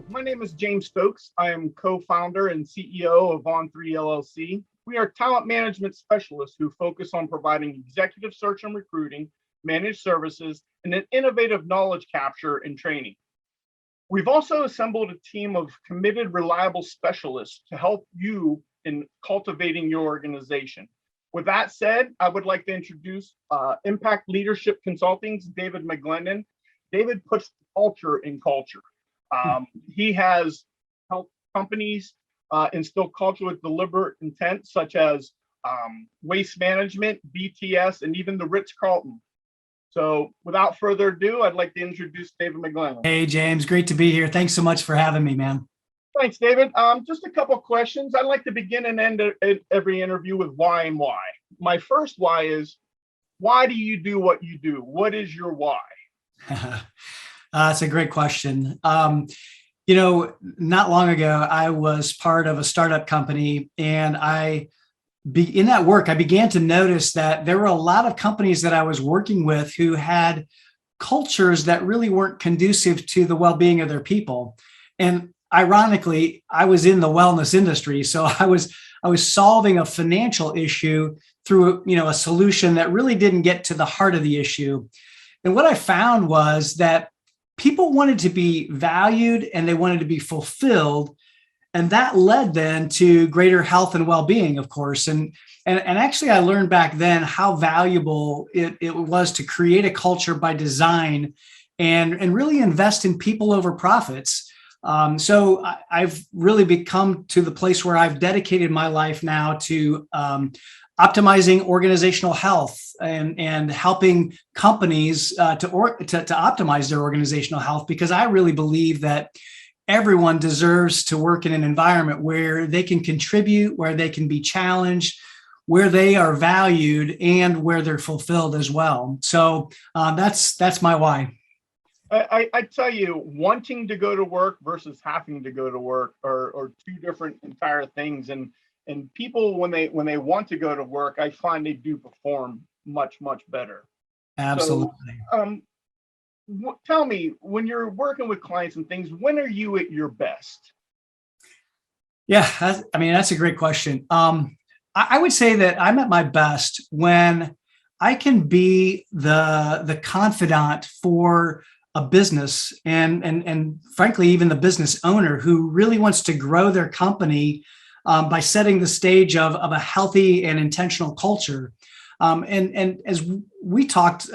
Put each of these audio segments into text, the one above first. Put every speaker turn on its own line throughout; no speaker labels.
My name is James Stokes. I am co-founder and CEO of ON-3 LLC. We are talent management specialists who focus on providing executive search and recruiting, managed services, and an innovative knowledge capture and training. We've also assembled a team of committed, reliable specialists to help you in cultivating your organization. With that said, I would like to introduce Impact Leadership Consulting's David McGlennen. David puts culture in culture. He has helped companies instill culture with deliberate intent, such as waste management, BTS, and even the Ritz-Carlton. So without further ado, I'd like to introduce David McGlennen.
Hey, James, great to be here. Thanks so much for having me, man.
Thanks, David. Just a couple of questions. I'd like to begin and end every interview with why and why. My first why is, why do you do what you do? What is your why?
That's a great question. Not long ago, I was part of a startup company, and in that work, I began to notice that there were a lot of companies that I was working with who had cultures that really weren't conducive to the well-being of their people. And ironically, I was in the wellness industry, so I was solving a financial issue through a solution that really didn't get to the heart of the issue. And what I found was that people wanted to be valued and they wanted to be fulfilled. And that led then to greater health and well-being, of course. And actually, I learned back then how valuable it was to create a culture by design and really invest in people over profits. So I've really become to the place where I've dedicated my life now to optimizing organizational health and helping companies to optimize their organizational health, because I really believe that everyone deserves to work in an environment where they can contribute, where they can be challenged, where they are valued, and where they're fulfilled as well. So that's my why.
I tell you, wanting to go to work versus having to go to work are two different entire things. And people, when they want to go to work, I find they do perform much better.
Absolutely.
So, tell me, when you're working with clients and things, when are you at your best?
Yeah, that's a great question. I would say that I'm at my best when I can be the confidant for a business and frankly, even the business owner who really wants to grow their company by setting the stage of a healthy and intentional culture. And as we talked,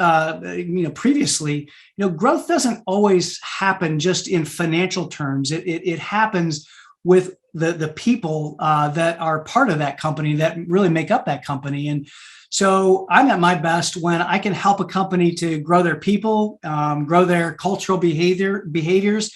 previously, growth doesn't always happen just in financial terms. It happens with the people that are part of that company that really make up that company. And so I'm at my best when I can help a company to grow their people, grow their cultural behaviors.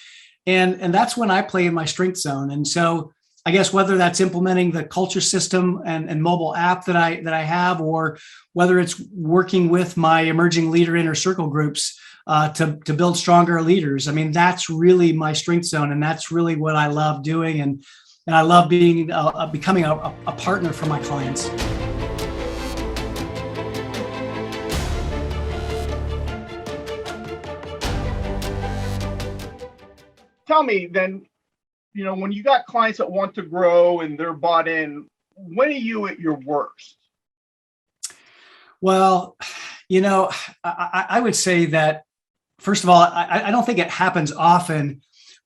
And that's when I play in my strength zone. And so I guess whether that's implementing the culture system and mobile app that I have, or whether it's working with my emerging leader inner circle groups to build stronger leaders. I mean, that's really my strength zone, and that's really what I love doing. And I love becoming a partner for my clients.
Tell me then, when you got clients that want to grow and they're bought in, when are you at your worst?
Well, I would say that, first of all, I don't think it happens often,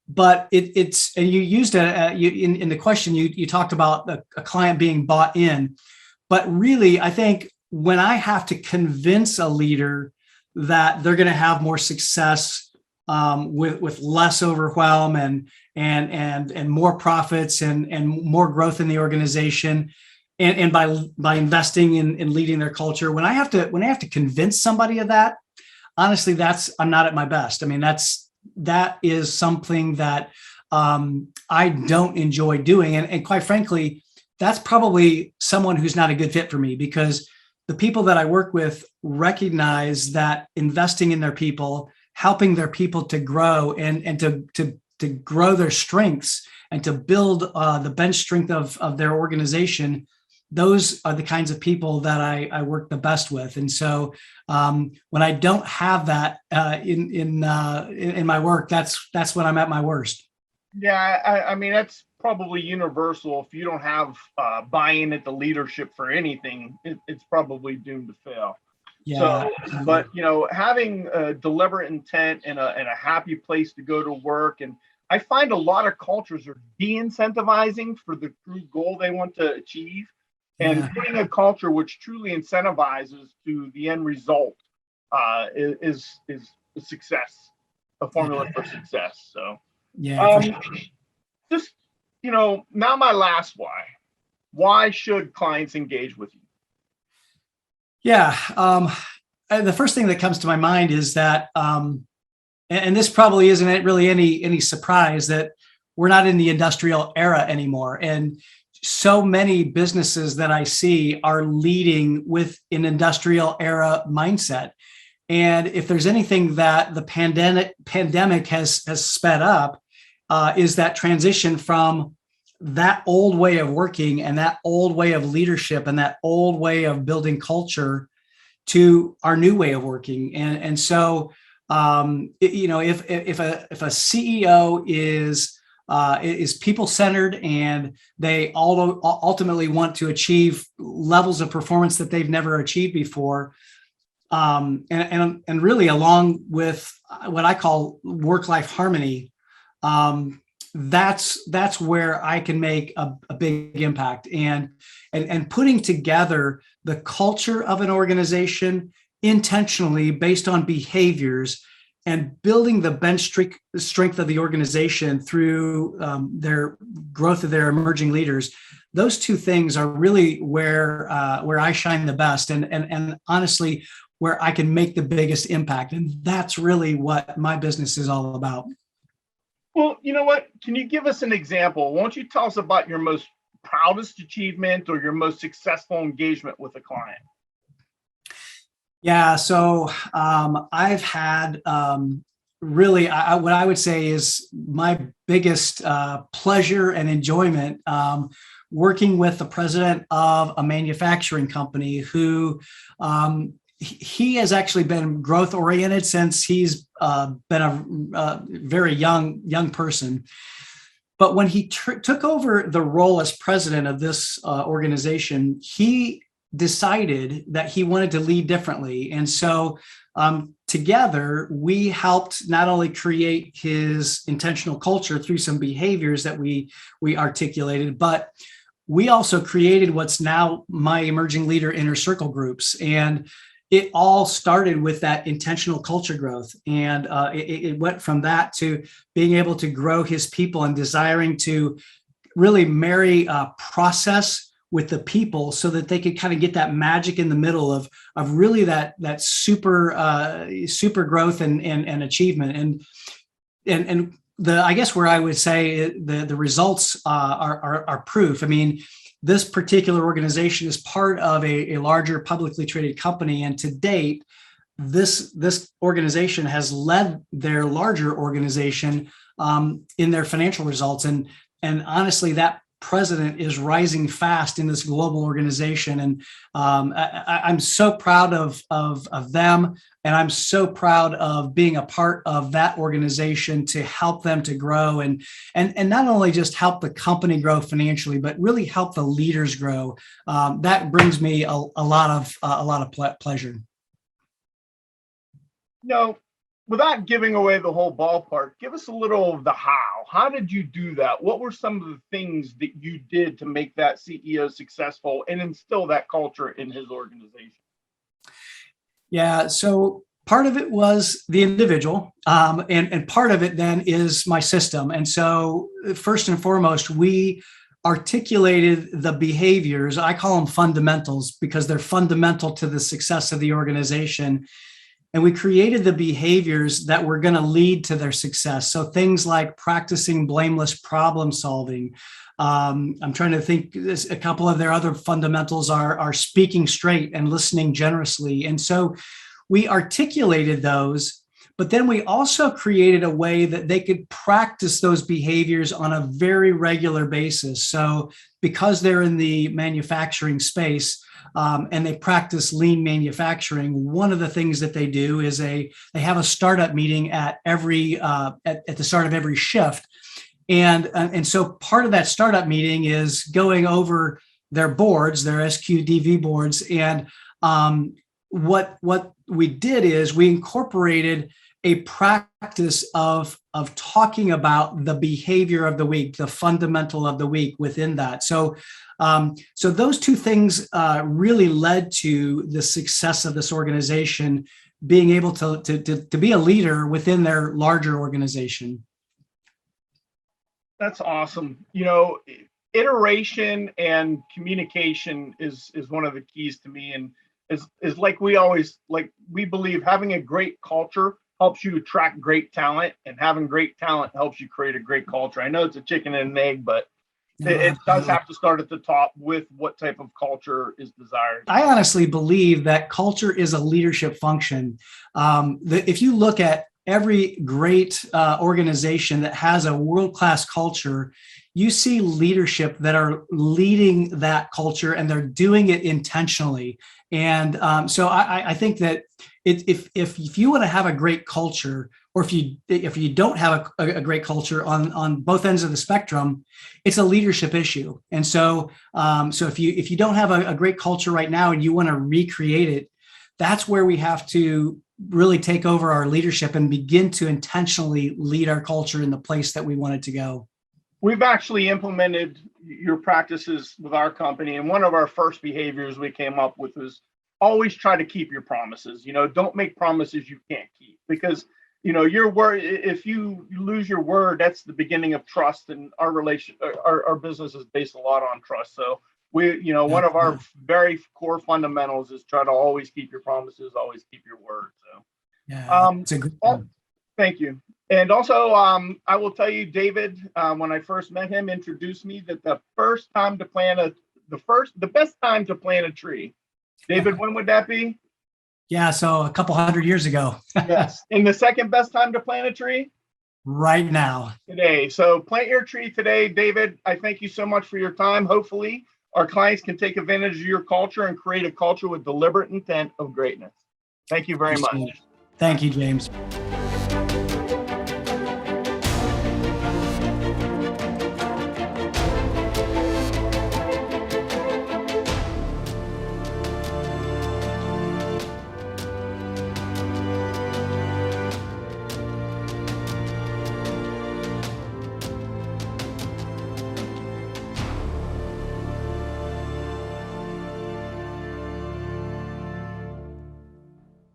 but it's, and you used in the question, you talked about a client being bought in, but really, I think when I have to convince a leader that they're going to have more success with less overwhelm and more profits and more growth in the organization, and by investing in leading their culture, when I have to convince somebody of that, honestly, I'm not at my best. I mean, that is something that I don't enjoy doing, and quite frankly, that's probably someone who's not a good fit for me, because the people that I work with recognize that investing in their people, helping their people to grow and to grow their strengths and to build the bench strength of their organization, those are the kinds of people that I work the best with. And so when I don't have that in my work, that's when I'm at my worst.
Yeah, I mean, that's probably universal. If you don't have buy-in at the leadership for anything, it's probably doomed to fail.
Yeah,
So,
absolutely.
but having a deliberate intent and a happy place to go to work, and I find a lot of cultures are de-incentivizing for the true goal they want to achieve, and
Yeah,
putting a culture which truly incentivizes to the end result is a success, a formula
yeah,
for success. So,
yeah, for
um,
sure.
just now my last why. Why should clients engage with you?
Yeah. The first thing that comes to my mind is that, and this probably isn't really any surprise that we're not in the industrial era anymore, and so many businesses that I see are leading with an industrial era mindset. And if there's anything that the pandemic has sped up, is that transition from that old way of working and that old way of leadership and that old way of building culture to our new way of working. And so, if a CEO is people centered and they all ultimately want to achieve levels of performance that they've never achieved before, and really along with what I call work-life harmony, that's where I can make a big impact. And putting together the culture of an organization intentionally based on behaviors and building the bench strength of the organization through their growth of their emerging leaders. Those two things are really where I shine the best, and honestly, where I can make the biggest impact. And that's really what my business is all about.
Well, you know what? Can you give us an example? Won't you tell us about your most proudest achievement or your most successful engagement with a client?
Yeah, so I've had really what I would say is my biggest pleasure and enjoyment working with the president of a manufacturing company who he has actually been growth oriented since he's been a very young person. But when he took over the role as president of this organization, he decided that he wanted to lead differently. And so together, we helped not only create his intentional culture through some behaviors that we articulated, but we also created what's now my emerging leader inner circle groups. And it all started with that intentional culture growth. And it went from that to being able to grow his people and desiring to really marry process with the people so that they could kind of get that magic in the middle of really that super growth and achievement. And the, I guess where I would say the results are proof. I mean, this particular organization is part of a larger publicly traded company, and to date, this organization has led their larger organization in their financial results. And honestly, that president is rising fast in this global organization, and I'm so proud of them, and I'm so proud of being a part of that organization to help them to grow and not only just help the company grow financially, but really help the leaders grow. That brings me a lot of pleasure.
No, without giving away the whole ballpark, give us a little of the how. How did you do that? What were some of the things that you did to make that CEO successful and instill that culture in his organization?
Yeah, so part of it was the individual, and part of it then is my system. And so, first and foremost, we articulated the behaviors. I call them fundamentals because they're fundamental to the success of the organization. And we created the behaviors that were going to lead to their success. So things like practicing blameless problem solving. I'm trying to think, a couple of their other fundamentals are speaking straight and listening generously. And so we articulated those, but then we also created a way that they could practice those behaviors on a very regular basis. So because they're in the manufacturing space, and they practice lean manufacturing, one of the things that they do is they have a startup meeting at the start of every shift. And so part of that startup meeting is going over their boards, their SQDV boards. And what we did is we incorporated a practice of talking about the behavior of the week, the fundamental of the week within that. So those two things really led to the success of this organization being able to be a leader within their larger organization.
That's awesome. Iteration and communication is one of the keys to me, and is like we believe having a great culture helps you attract great talent, and having great talent helps you create a great culture. I know it's a chicken and an egg, but it does have to start at the top with what type of culture is desired.
I honestly believe that culture is a leadership function. If you look at every great organization that has a world-class culture, you see leadership that are leading that culture, and they're doing it intentionally. And so I think that if you want to have a great culture, or if you don't have a great culture on both ends of the spectrum, it's a leadership issue. And so if you don't have a great culture right now and you want to recreate it, that's where we have to really take over our leadership and begin to intentionally lead our culture in the place that we want it to go.
We've actually implemented your practices with our company, and one of our first behaviors we came up with was always try to keep your promises. Don't make promises you can't keep, because your word, if you lose your word, that's the beginning of trust, and our business is based a lot on trust. So one of our very core fundamentals is try to always keep your promises, always keep your word. So
it's a good
thank you. And also, I will tell you, David, when I first met him, introduced me that the best time to plant a tree. David, when would that be?
Yeah, so a couple hundred years ago.
Yes. And the second best time to plant a tree?
Right now.
Today. So plant your tree today. David, I thank you so much for your time. Hopefully, our clients can take advantage of your culture and create a culture with deliberate intent of greatness. Thank you very much.
Thank you, James.